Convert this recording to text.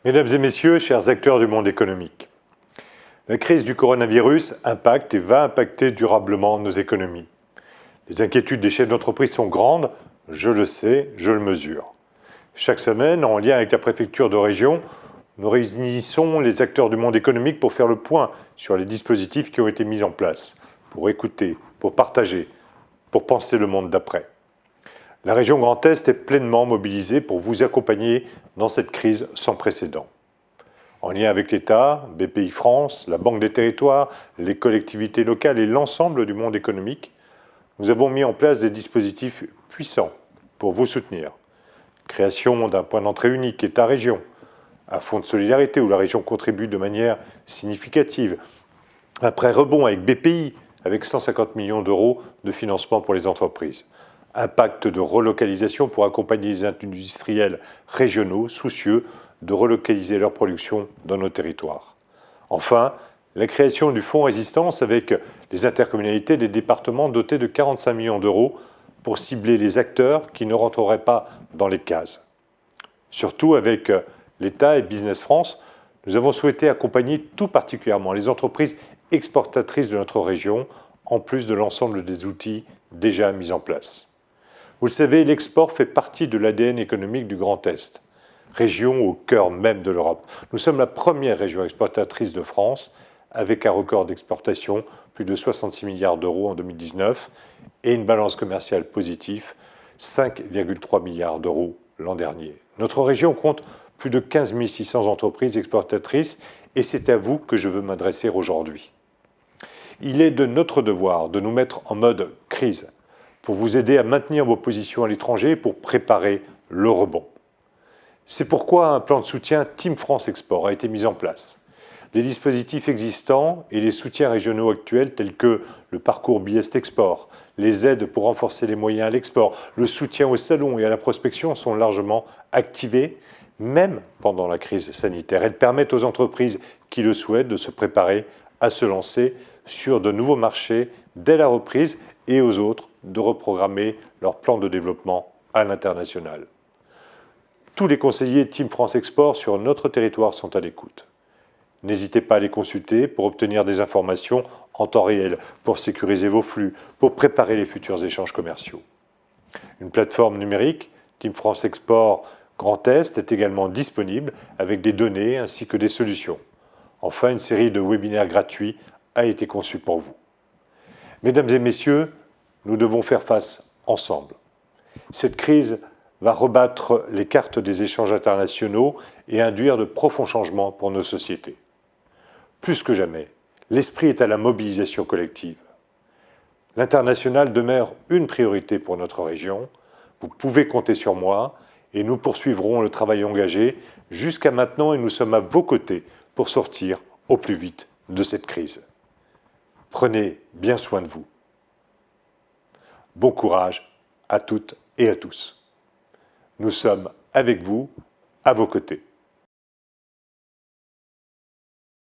Mesdames et messieurs, chers acteurs du monde économique, la crise du coronavirus impacte et va impacter durablement nos économies. Les inquiétudes des chefs d'entreprise sont grandes, je le sais, je le mesure. Chaque semaine, en lien avec la préfecture de région, nous réunissons les acteurs du monde économique pour faire le point sur les dispositifs qui ont été mis en place, pour écouter, pour partager, pour penser le monde d'après. La région Grand Est est pleinement mobilisée pour vous accompagner dans cette crise sans précédent. En lien avec l'État, BPI-France, la Banque des Territoires, les collectivités locales et l'ensemble du monde économique, nous avons mis en place des dispositifs puissants pour vous soutenir. Création d'un point d'entrée unique État-région, un fonds de solidarité où la région contribue de manière significative, un prêt rebond avec BPI, avec 150 millions d'euros de financement pour les entreprises, un pacte de relocalisation pour accompagner les industriels régionaux soucieux de relocaliser leur production dans nos territoires. Enfin, la création du fonds résistance avec les intercommunalités des départements dotés de 45 millions d'euros pour cibler les acteurs qui ne rentreraient pas dans les cases. Surtout avec l'État et Business France, nous avons souhaité accompagner tout particulièrement les entreprises exportatrices de notre région, en plus de l'ensemble des outils déjà mis en place. Vous le savez, l'export fait partie de l'ADN économique du Grand Est, région au cœur même de l'Europe. Nous sommes la première région exportatrice de France, avec un record d'exportation, plus de 66 milliards d'euros en 2019, et une balance commerciale positive, 5,3 milliards d'euros l'an dernier. Notre région compte plus de 15 600 entreprises exportatrices, et c'est à vous que je veux m'adresser aujourd'hui. Il est de notre devoir de nous mettre en mode crise, pour vous aider à maintenir vos positions à l'étranger et pour préparer le rebond. C'est pourquoi un plan de soutien Team France Export a été mis en place. Les dispositifs existants et les soutiens régionaux actuels tels que le parcours Biest Export, les aides pour renforcer les moyens à l'export, le soutien aux salons et à la prospection sont largement activés, même pendant la crise sanitaire. Elles permettent aux entreprises qui le souhaitent de se préparer à se lancer sur de nouveaux marchés dès la reprise et aux autres de reprogrammer leur plan de développement à l'international. Tous les conseillers Team France Export sur notre territoire sont à l'écoute. N'hésitez pas à les consulter pour obtenir des informations en temps réel, pour sécuriser vos flux, pour préparer les futurs échanges commerciaux. Une plateforme numérique, Team France Export Grand Est, est également disponible avec des données ainsi que des solutions. Enfin, une série de webinaires gratuits a été conçue pour vous. Mesdames et messieurs, nous devons faire face ensemble. Cette crise va rebattre les cartes des échanges internationaux et induire de profonds changements pour nos sociétés. Plus que jamais, l'esprit est à la mobilisation collective. L'international demeure une priorité pour notre région. Vous pouvez compter sur moi et nous poursuivrons le travail engagé jusqu'à maintenant et nous sommes à vos côtés pour sortir au plus vite de cette crise. Prenez bien soin de vous. Bon courage à toutes et à tous. Nous sommes avec vous, à vos côtés.